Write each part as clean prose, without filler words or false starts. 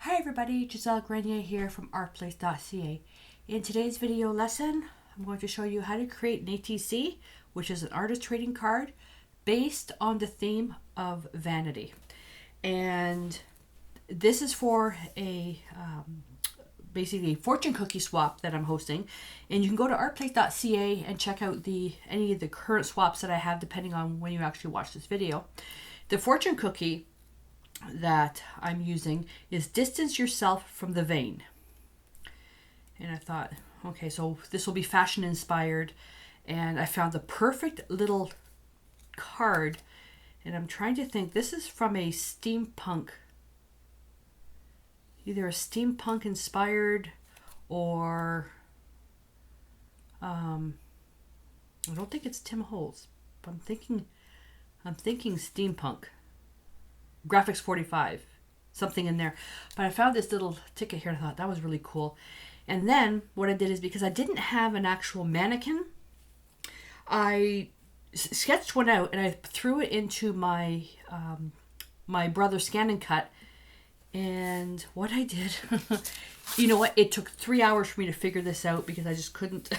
Hi everybody, Giselle Grenier here from artplace.ca. In today's video lesson, I'm going to show you how to create an ATC, which is an artist trading card based on the theme of Vanity. And this is for a basically fortune cookie swap that I'm hosting. And you can go to artplace.ca and check out any of the current swaps that I have depending on when you actually watch this video. The fortune cookie that I'm using is distance yourself from the vein. And I thought, okay, so this will be fashion inspired, and I found the perfect little card. And I'm trying to think, this is from a steampunk, either a steampunk inspired or I don't think it's Tim Holtz, but I'm thinking steampunk. Graphics 45, something in there. But I found this little ticket here and I thought that was really cool. And then what I did is, because I didn't have an actual mannequin, I sketched one out and I threw it into my my brother's scan and cut. And what I did, you know what? It took 3 hours for me to figure this out because I just couldn't.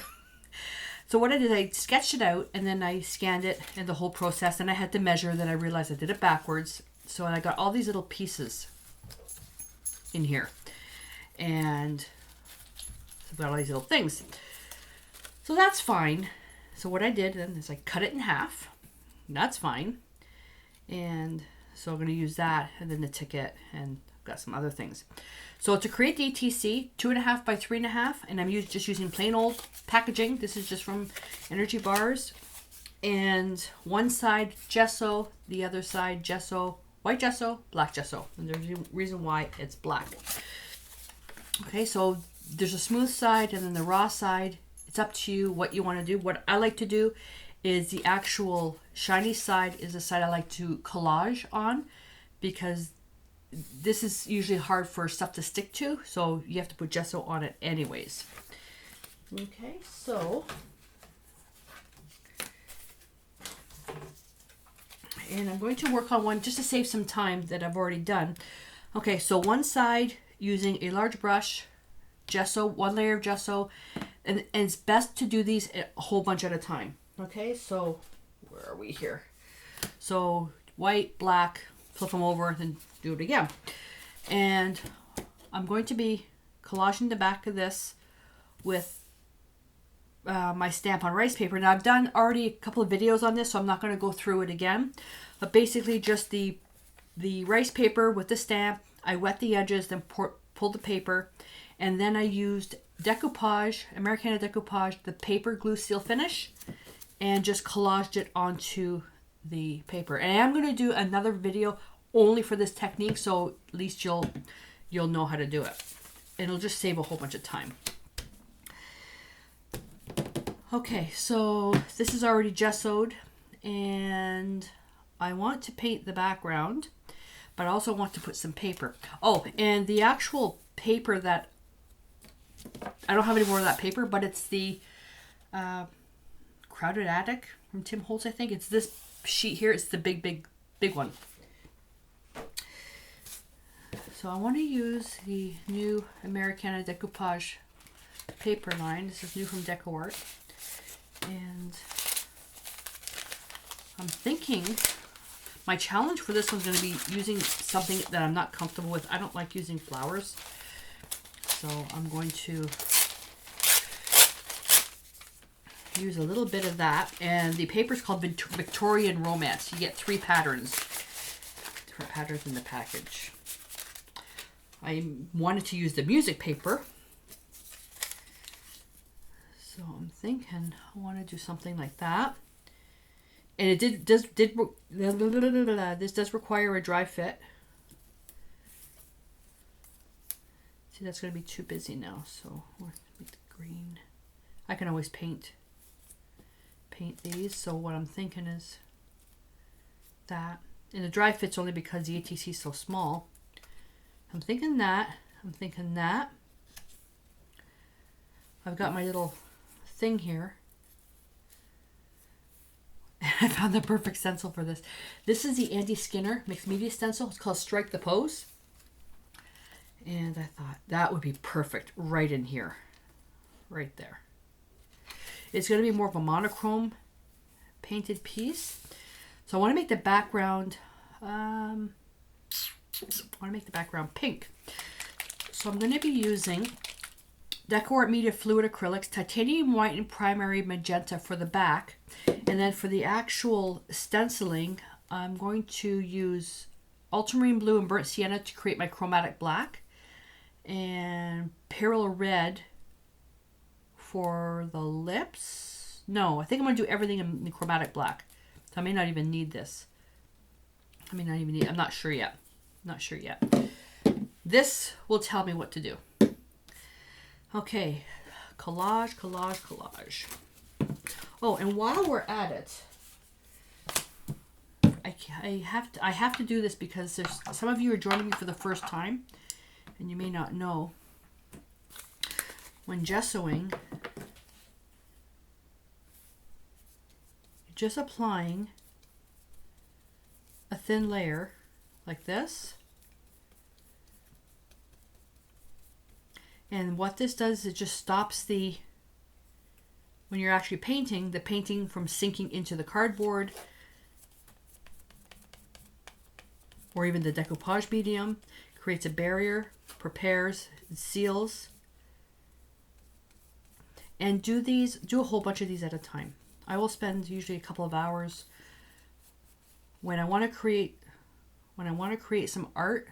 So what I did, I sketched it out and then I scanned it and the whole process. And I had to measure. Then I realized I did it backwards. So I got all these little pieces in here. And I've got all these little things. So that's fine. So what I did then is I cut it in half. That's fine. And so I'm going to use that and then the ticket, and I've got some other things. So to create the ATC, 2.5 by 3.5, and I'm just using plain old packaging. This is just from Energy Bars. And one side gesso, the other side gesso, white gesso, black gesso. And there's a reason why it's black. Okay, so there's a smooth side and then the raw side. It's up to you what you want to do. What I like to do is the actual shiny side is the side I like to collage on, because this is usually hard for stuff to stick to. So you have to put gesso on it anyways. Okay, so... and I'm going to work on one just to save some time that I've already done. Okay, so one side using a large brush, gesso, one layer of gesso, and it's best to do these a whole bunch at a time. Okay, so where are we here? So white, black, flip them over, then do it again. And I'm going to be collaging the back of this with my stamp on rice paper. Now I've done already a couple of videos on this, so I'm not going to go through it again. But basically just the rice paper with the stamp. I wet the edges, then pulled the paper, and then I used decoupage, Americana decoupage, the paper glue seal finish, and just collaged it onto the paper. And I'm going to do another video only for this technique, so at least you'll know how to do it. And it'll just save a whole bunch of time. Okay, so this is already gessoed, and I want to paint the background, but I also want to put some paper. Oh, and the actual paper that, I don't have any more of that paper, but it's the Crowded Attic from Tim Holtz, I think. It's this sheet here. It's the big one. So I want to use the new Americana decoupage paper line. This is new from DecoArt. And I'm thinking my challenge for this one's going to be using something that I'm not comfortable with. I don't like using flowers. So I'm going to use a little bit of that. And the paper is called Victorian Romance. You get 3 patterns. Different patterns in the package. I wanted to use the music paper. So I'm thinking I want to do something like that. And this does require a dry fit. See, that's going to be too busy now. So with the green, I can always paint these. So what I'm thinking is that. And the dry fit's only because the ATC is so small. I'm thinking that. I've got my little thing here. I found the perfect stencil for this. This is the Andy Skinner Mixed Media stencil. It's called Strike the Pose. And I thought that would be perfect right in here. Right there. It's going to be more of a monochrome painted piece. So I want to make the background, pink. So I'm going to be using Decor Media Fluid Acrylics, Titanium White and Primary Magenta for the back. And then for the actual stenciling, I'm going to use Ultramarine Blue and Burnt Sienna to create my chromatic black. And Peril Red for the lips. No, I think I'm going to do everything in the chromatic black. So I may not even need this. I'm not sure yet. This will tell me what to do. Okay, collage. Oh, and while we're at it, I have to do this because there's some of you are joining me for the first time, and you may not know. When gessoing, you're just applying a thin layer like this. And what this does is it just stops when you're actually painting, the painting from sinking into the cardboard or even the decoupage medium. Creates a barrier, prepares, seals. And do a whole bunch of these at a time. I will spend usually a couple of hours when I want to create some art,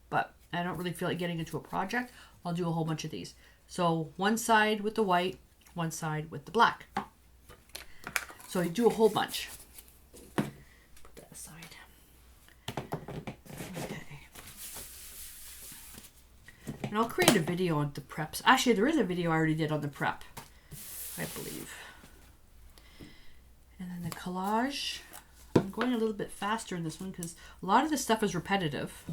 but I don't really feel like getting into a project. I'll do a whole bunch of these. So one side with the white, one side with the black. So you do a whole bunch. Put that aside. Okay. And I'll create a video on the preps. Actually, there is a video I already did on the prep, I believe. And then the collage. I'm going a little bit faster in this one because a lot of this stuff is repetitive.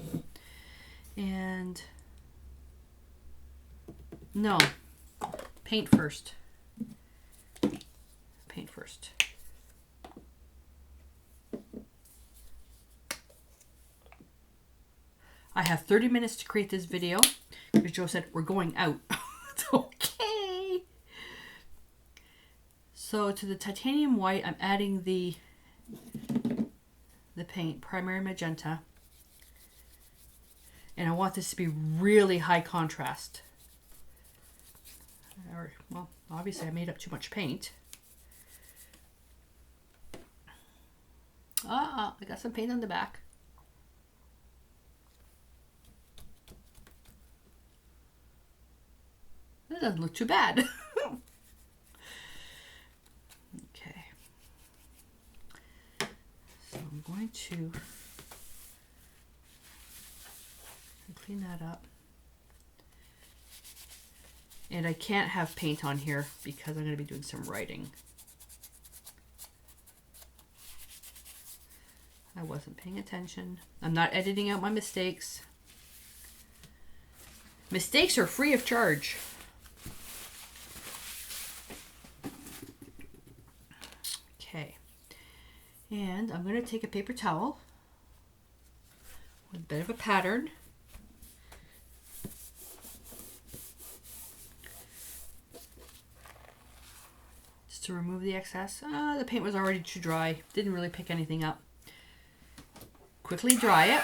And no, paint first. I have 30 minutes to create this video because Joe said we're going out. It's okay. So to the titanium white, I'm adding the paint, primary magenta. And I want this to be really high contrast. Well, obviously I made up too much paint. I got some paint on the back. That doesn't look too bad. Okay. So I'm going to clean that up. And I can't have paint on here because I'm going to be doing some writing. I wasn't paying attention. I'm not editing out my mistakes. Mistakes are free of charge. Okay. And I'm going to take a paper towel with a bit of a pattern. To remove the excess. The paint was already too dry. Didn't really pick anything up. Quickly dry it.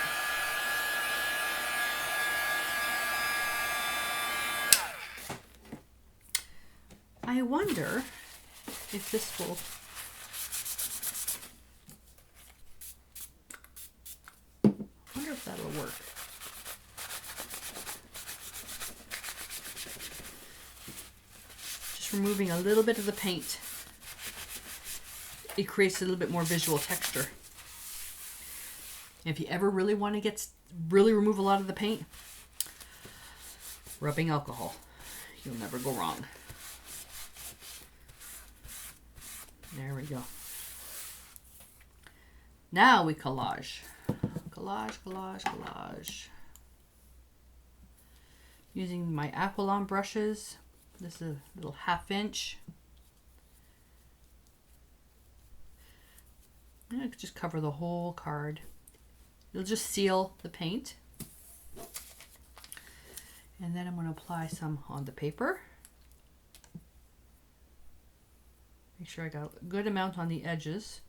I wonder if this will that'll work. Just removing a little bit of the paint. It creates a little bit more visual texture. If you ever really want to really remove a lot of the paint, rubbing alcohol. You'll never go wrong. There we go. Now we collage. Collage. Using my Aqualon brushes. This is a little 1/2 inch. I could just cover the whole card. It'll just seal the paint. And then I'm going to apply some on the paper. Make sure I got a good amount on the edges.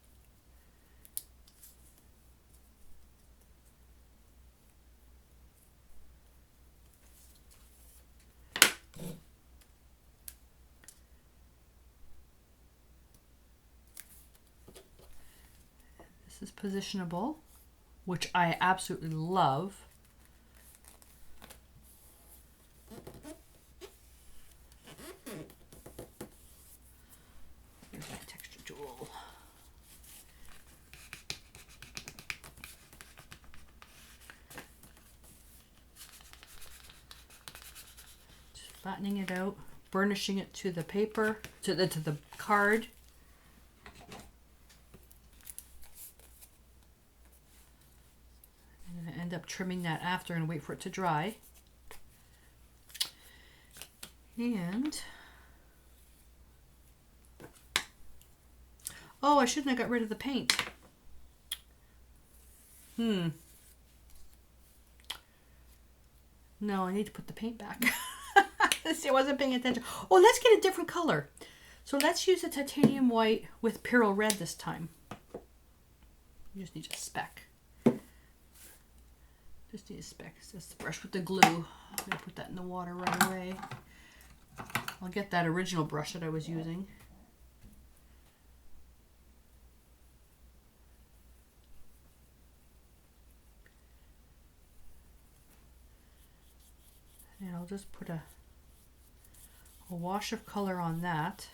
This is positionable, which I absolutely love. Here's my texture tool. Just flattening it out, burnishing it to the paper, to the card. I'm going to end up trimming that after and wait for it to dry. And oh, I shouldn't have got rid of the paint. No, I need to put the paint back. See, I wasn't paying attention. Oh, let's get a different color. So let's use a titanium white with Pyrrole red this time. You just need a speck. Just need a speck. It's just the brush with the glue. I'm going to put that in the water right away. I'll get that original brush that I was using. And I'll just put a wash of color on that.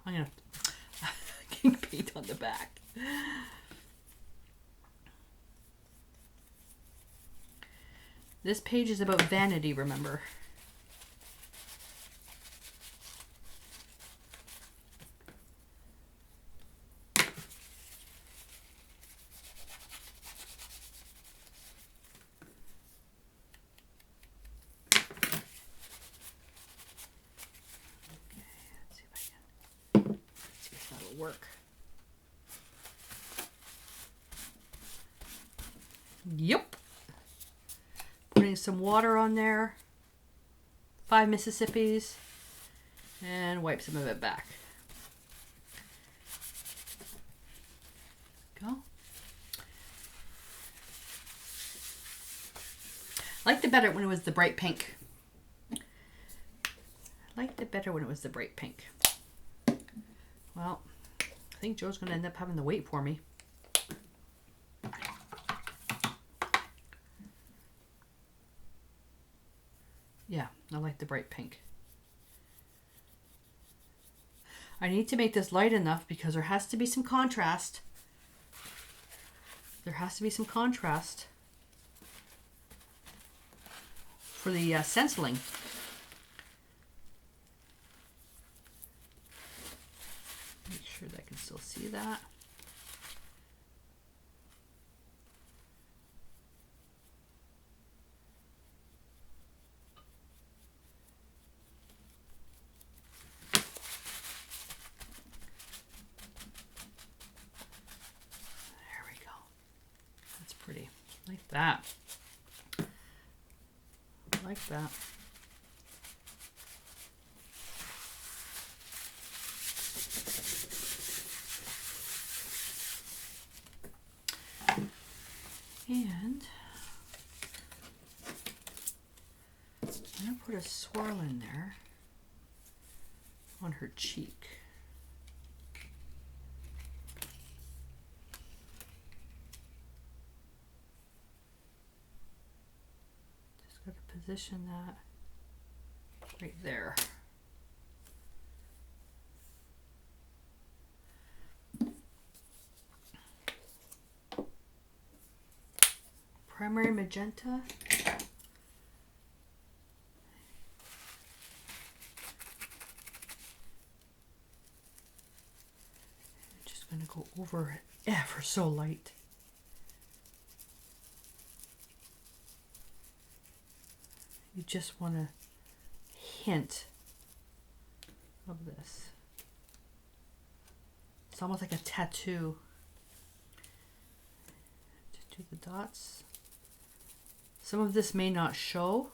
I'm gonna get paint on the back. This page is about vanity, remember? Work. Yep. Putting some water on there. 5 Mississippis. And wipe some of it back. Go. I liked it better when it was the bright pink. Well, I think Joe's going to end up having to wait for me. Yeah, I like the bright pink. I need to make this light enough because there has to be some contrast. There has to be some contrast for the stenciling. Make sure that I can still see that. There we go. That's pretty. Like that. Like that. And I'm going to put a swirl in there on her cheek. Just got to position that right there. Primary magenta. Just going to go over it ever so light. You just want a hint of this. It's almost like a tattoo. Just do the dots. Some of this may not show.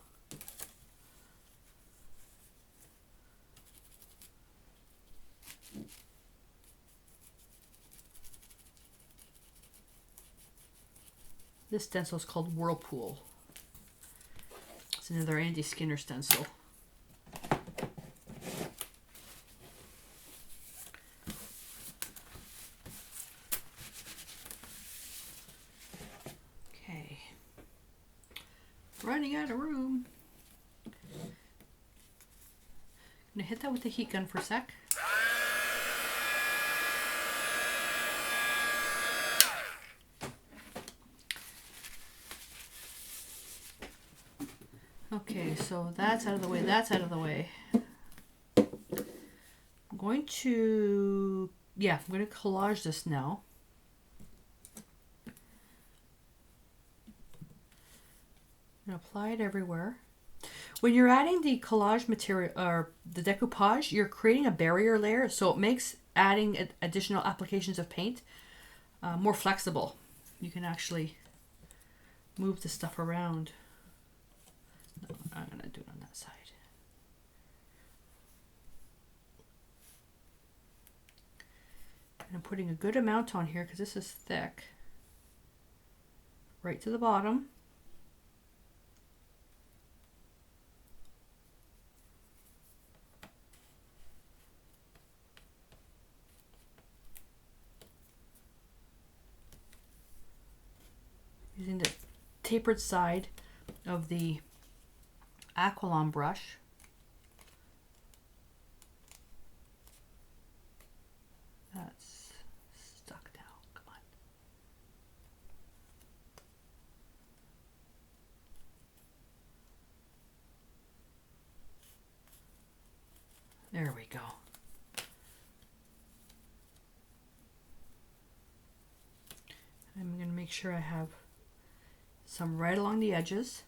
This stencil is called Whirlpool. It's another Andy Skinner stencil. Okay. Running out of room. I'm gonna hit that with the heat gun for a sec. Okay, so that's out of the way, that's out of the way. I'm going to collage this now. I'm going to apply it everywhere. When you're adding the collage material or the decoupage, you're creating a barrier layer, so it makes adding additional applications of paint more flexible. You can actually move the stuff around. No, I'm going to do it on that side. And I'm putting a good amount on here because this is thick. Right to the bottom. Using the tapered side of the Aqualon brush. That's stuck now. Come on. There we go. I'm going to make sure I have some right along the edges.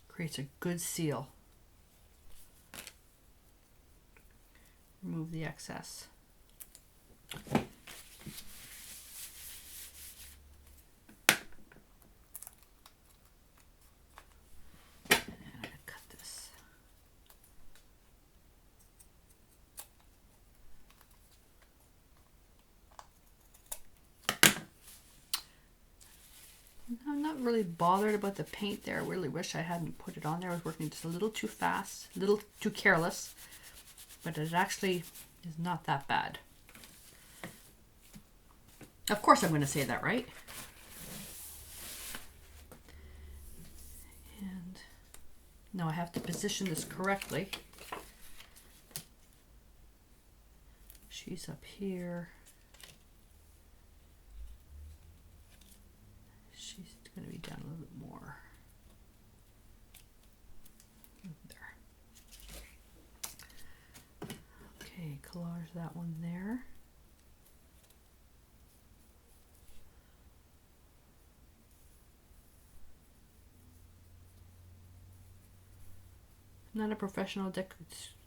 Creates a good seal. Remove the excess. And I'm going to cut this. I'm not really bothered about the paint there. I really wish I hadn't put it on there. I was working just a little too fast, a little too careless, but it actually is not that bad. Of course I'm going to say that, right? And now I have to position this correctly. She's up here. She's going to be down a little bit more. There. Okay, collage that one there. I'm not a professional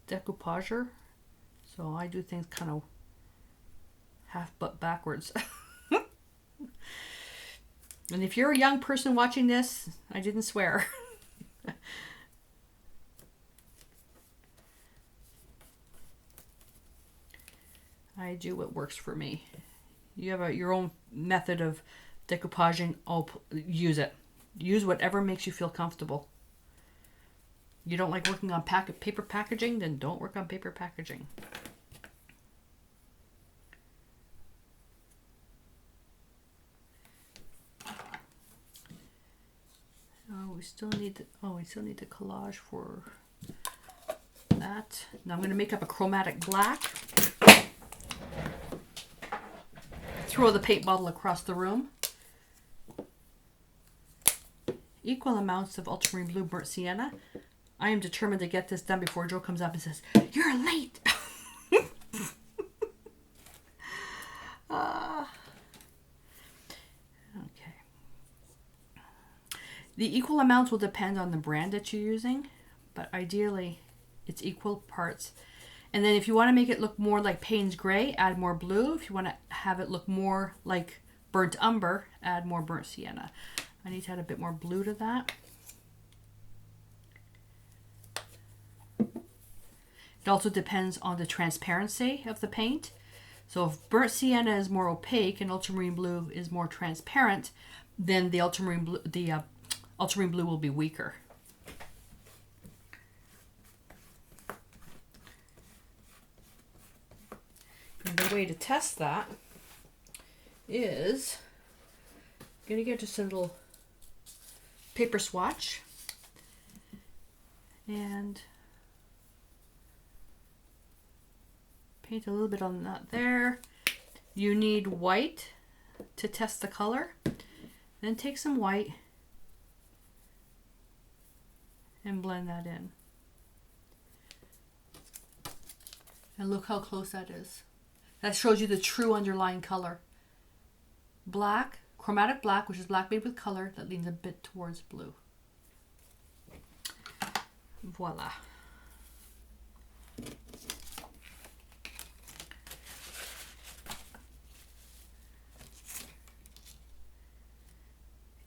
decoupager, so I do things kind of half butt backwards. And if you're a young person watching this, I didn't swear. I do what works for me. You have your own method of decoupaging. Oh, use it. Use whatever makes you feel comfortable. You don't like working on paper packaging? Then don't work on paper packaging. We still need the collage for that. Now I'm going to make up a chromatic black. Throw the paint bottle across the room. Equal amounts of ultramarine blue, burnt sienna. I am determined to get this done before Joe comes up and says, "You're late." Okay. The equal amounts will depend on the brand that you're using, but ideally it's equal parts. And then if you want to make it look more like Payne's Gray, add more blue. If you want to have it look more like burnt umber, add more burnt sienna. I need to add a bit more blue to that. It also depends on the transparency of the paint. So if burnt sienna is more opaque and ultramarine blue is more transparent, then the ultramarine blue will be weaker. And the way to test that is I'm going to get just a little paper swatch and paint a little bit on that there. You need white to test the color. Then take some white and blend that in. And look how close that is. That shows you the true underlying color. Black, chromatic black, which is black made with color, that leans a bit towards blue. Voila.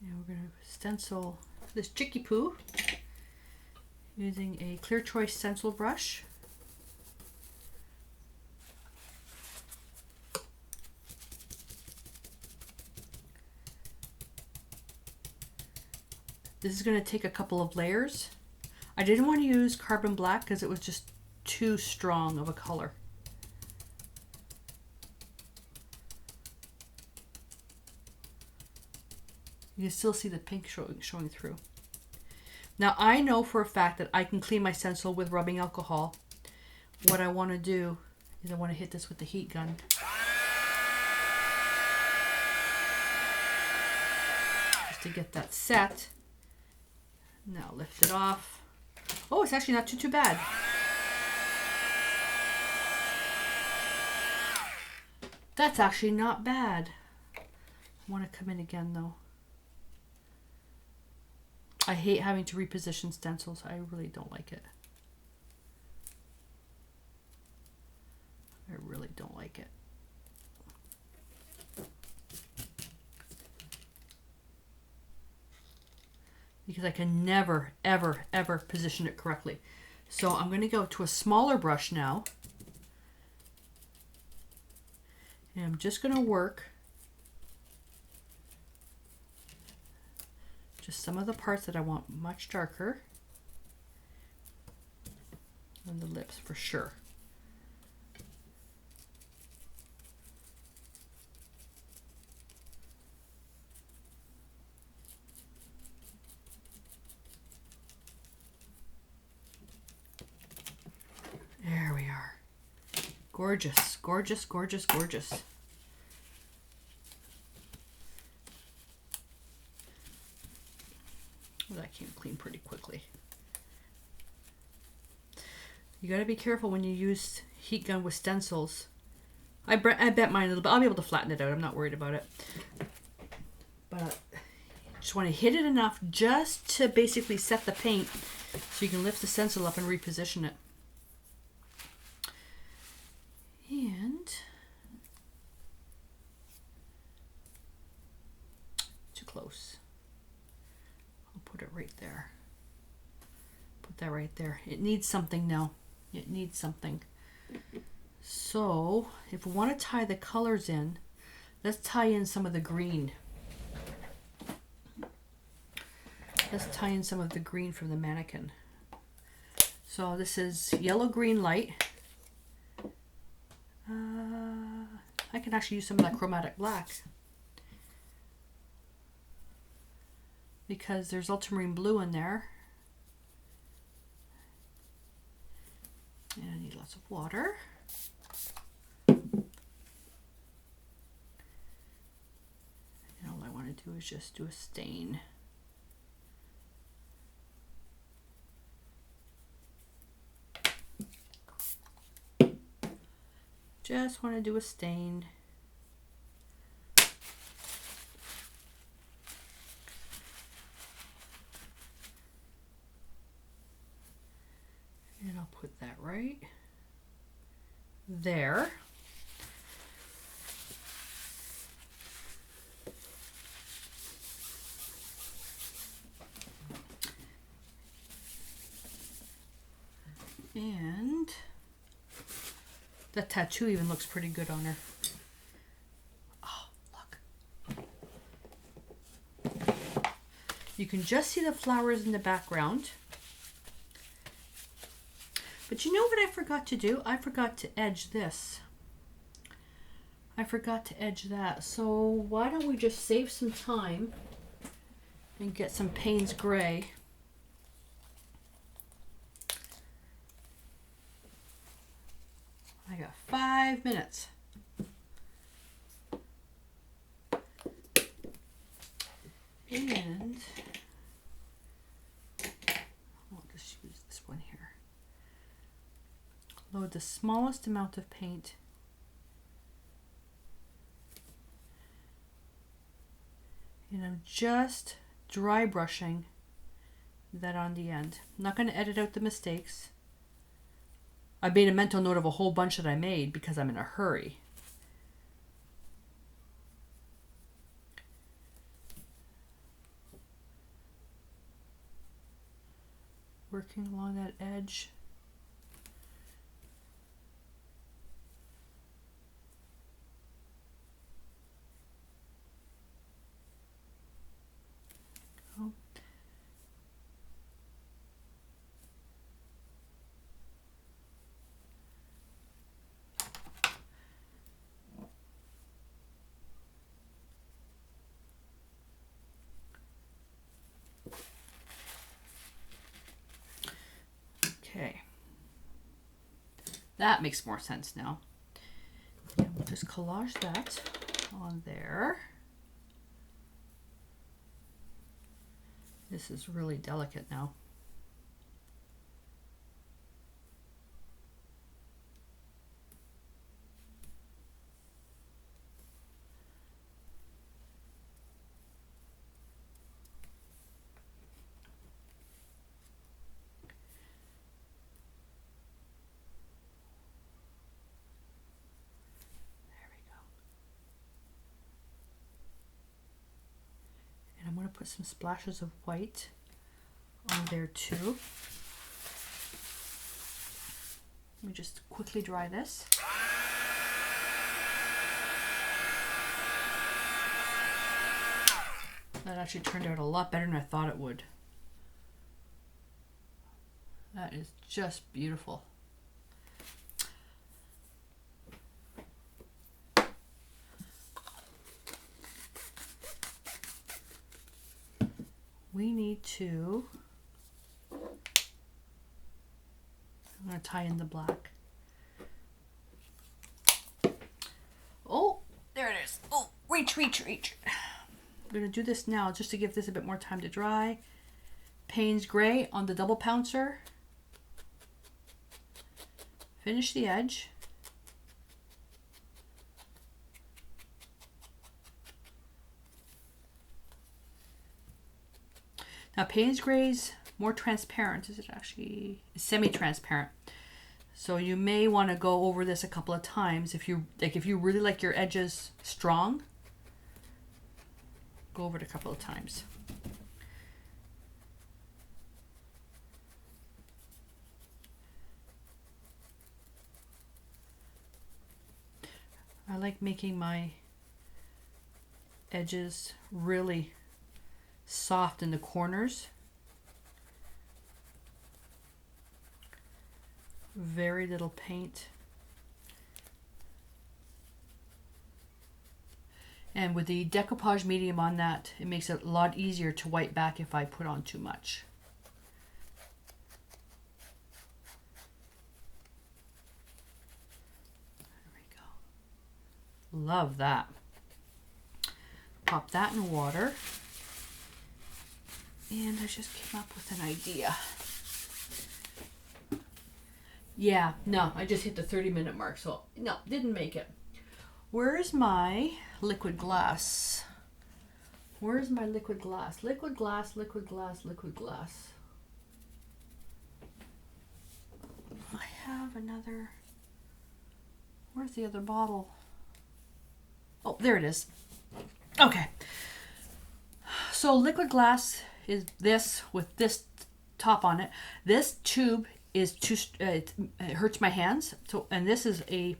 Now we're going to stencil this Chicky Poo using a Clear Choice stencil brush. This is going to take a couple of layers. I didn't want to use carbon black because it was just too strong of a color. You can still see the pink showing through. Now I know for a fact that I can clean my stencil with rubbing alcohol. What I want to do is I want to hit this with the heat gun. Just to get that set. Now lift it off. Oh, it's actually not too bad. That's actually not bad. I want to come in again though. I hate having to reposition stencils. I really don't like it. I really don't like it. Because I can never, ever, ever position it correctly. So I'm going to go to a smaller brush now. And I'm just going to work just some of the parts that I want much darker. And the lips for sure. There we are. Gorgeous, gorgeous, gorgeous, gorgeous. Well, that came clean pretty quickly. You got to be careful when you use heat gun with stencils. I bet mine a little bit. I'll be able to flatten it out. I'm not worried about it. But just want to hit it enough just to basically set the paint so you can lift the stencil up and reposition it. And too close. I'll put it right there. Put that right there. It needs something now. It needs something. So if we want to tie the colors in, let's tie in some of the green. Let's tie in some of the green from the mannequin. So this is yellow, green, light. I can actually use some of that chromatic black because there's ultramarine blue in there. And I need lots of water. And all I want to do is just do a stain. Just want to do a stain. put that right there. And that tattoo even looks pretty good on her. Oh, look. You can just see the flowers in the background. But you know what I forgot to do? I forgot to edge this. I forgot to edge that. So why don't we just save some time and get some Payne's Gray. I got 5 minutes. And I'll just use this one here. Load the smallest amount of paint. And I'm just dry brushing that on the end. I'm not going to edit out the mistakes. I made a mental note of a whole bunch that I made because I'm in a hurry. Working along that edge. Oh. Okay, that makes more sense now. And we'll just collage that on there. This is really delicate now. Put some splashes of white on there too. Let me just quickly dry this. That actually turned out a lot better than I thought it would. That is just beautiful. We need to, I'm going to tie in the black. Oh, there it is. Oh, reach. I'm going to do this now just to give this a bit more time to dry. Payne's Gray on the double pouncer. Finish the edge. Now Payne's Gray's more transparent. Is it actually semi-transparent? So you may want to go over this a couple of times if you really like your edges strong. Go over it a couple of times. I like making my edges really soft in the corners. Very little paint. And with the decoupage medium on that, it makes it a lot easier to wipe back if I put on too much. There we go. Love that. Pop that in water. And I just came up with an idea. Yeah, no, I just hit the 30-minute mark, so no, didn't make it. Where's my liquid glass? Where's my liquid glass? Liquid glass. I have another. Where's the other bottle? Oh, there it is. Okay. So liquid glass is this with this top on it. This tube is too. It hurts my hands. So, and this is a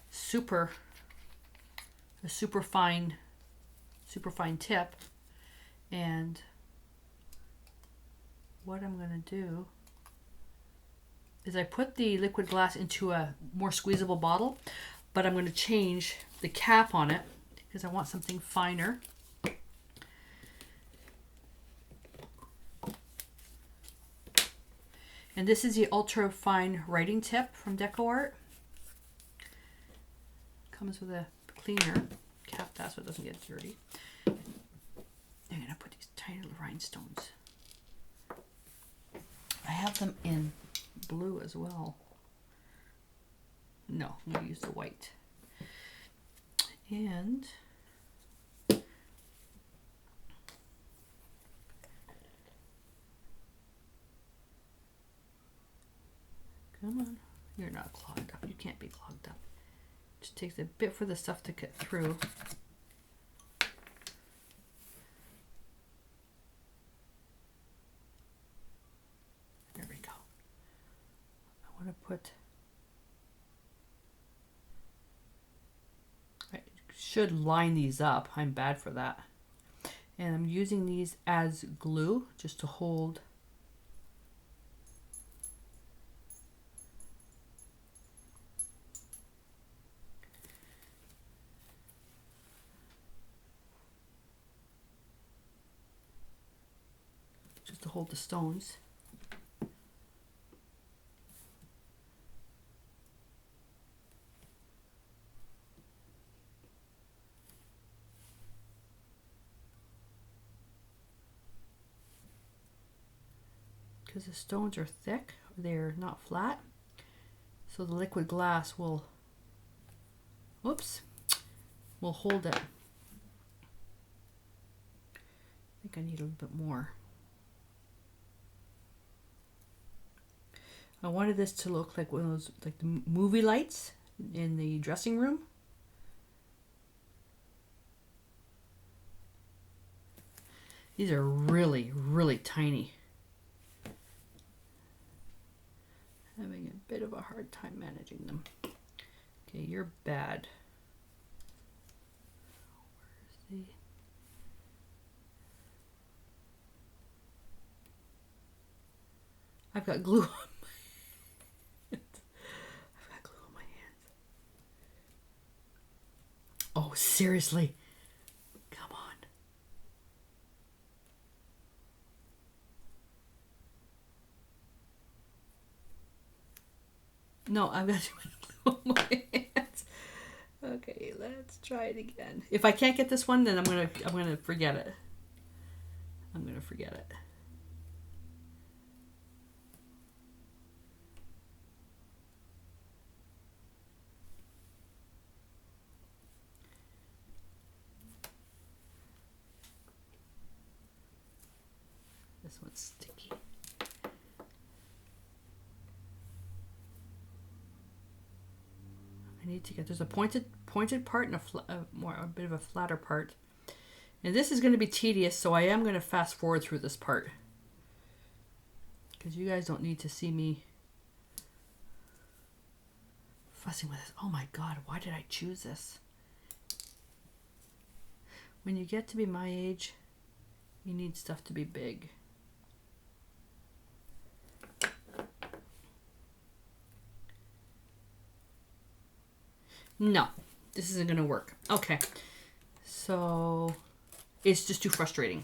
super fine tip. And what I'm gonna do is I put the liquid glass into a more squeezable bottle, but I'm going to change the cap on it because I want something finer. And this is the ultra fine writing tip from DecoArt. Comes with a cleaner cap that so it doesn't get dirty. I'm going to put these tiny little rhinestones. I have them in blue as well. No, I'm going to use the white. And come on, you're not clogged up. You can't be clogged up. Just takes a bit for the stuff to get through. There we go. I want to put, I should line these up. I'm bad for that. And I'm using these as glue just to hold the stones. Because the stones are thick, they're not flat, so the liquid glass will, whoops, will hold it. I think I need a little bit more. I wanted this to look like one of those, like the movie lights in the dressing room. These are really, really tiny. Having a bit of a hard time managing them. Okay, you're bad. Where's the... I've got glue on my hands. I've got glue on my hands. Oh, seriously. Come on. No, I've got too much glue on my hands. Okay, let's try it again. If I can't get this one, then I'm gonna forget it. I'm gonna forget it. This one's sticky. I need to get, there's a pointed part and a bit of a flatter part. And this is going to be tedious, so I am going to fast forward through this part. Because you guys don't need to see me fussing with this. Oh my God, why did I choose this? When you get to be my age, you need stuff to be big. No, this isn't going to work. Okay, so it's just too frustrating.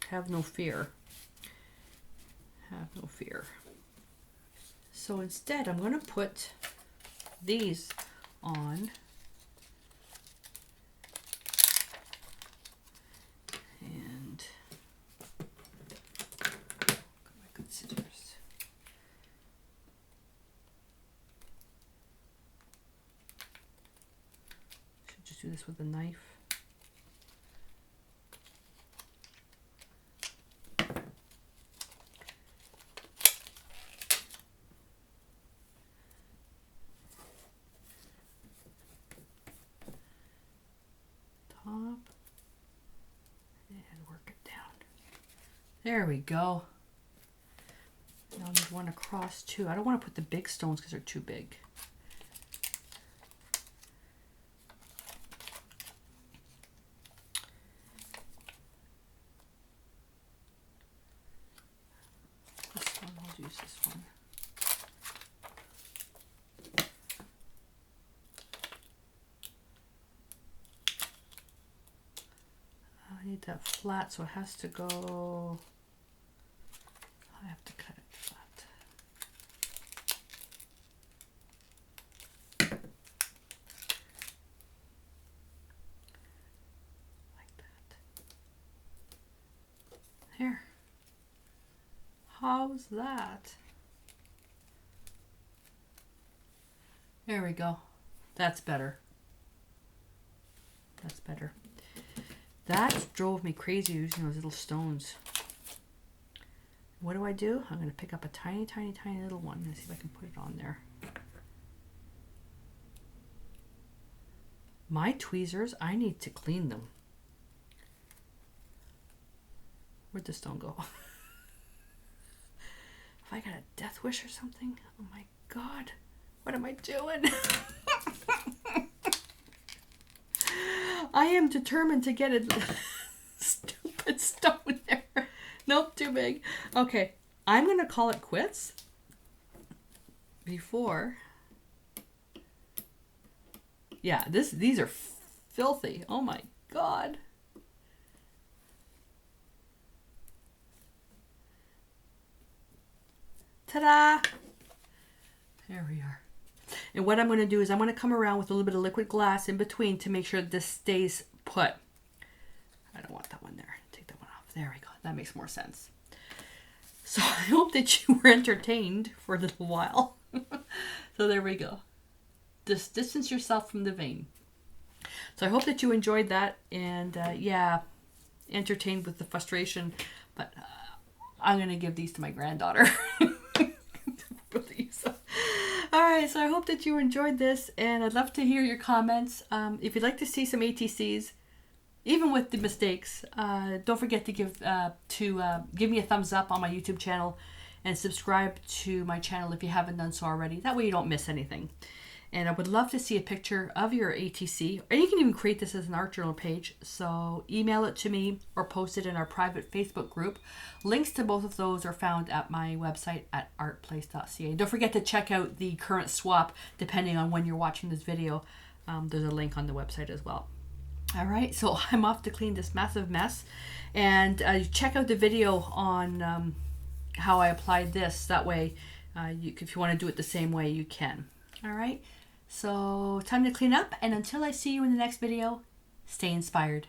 Have no fear. Have no fear. So instead, I'm going to put these on. And got my good scissors. Should just do this with a knife. There we go. Now I need one across too. I don't want to put the big stones because they're too big. This one, I'll use this one. I need that flat, so it has to go. I have to cut it flat. Like that. Here. How's that? There we go. That's better. That's better. That drove me crazy using those little stones. What do? I'm going to pick up a tiny, tiny, tiny little one and see if I can put it on there. My tweezers, I need to clean them. Where'd the stone go? Have I got a death wish or something? Oh my God. What am I doing? I am determined to get a stupid stone there. Nope, too big. Okay, I'm going to call it quits before. Yeah, these are filthy. Oh my God. Ta-da! There we are. And what I'm going to do is I'm going to come around with a little bit of liquid glass in between to make sure this stays put. I don't want that one there. Take that one off. There we go. That makes more sense. So I hope that you were entertained for a little while. So there we go. Just distance yourself from the vein. So I hope that you enjoyed that, and yeah, entertained with the frustration. But I'm going to give these to my granddaughter. All right, so I hope that you enjoyed this, and I'd love to hear your comments. If you'd like to see some ATCs, even with the mistakes, don't forget to give me a thumbs up on my YouTube channel and subscribe to my channel if you haven't done so already. That way you don't miss anything. And I would love to see a picture of your ATC, or you can even create this as an art journal page. So email it to me or post it in our private Facebook group. Links to both of those are found at my website at artplace.ca. Don't forget to check out the current swap depending on when you're watching this video. There's a link on the website as well. All right, so I'm off to clean this massive mess, and check out the video on how I applied this. That way, if you want to do it the same way, you can. All right, so time to clean up, and until I see you in the next video, stay inspired.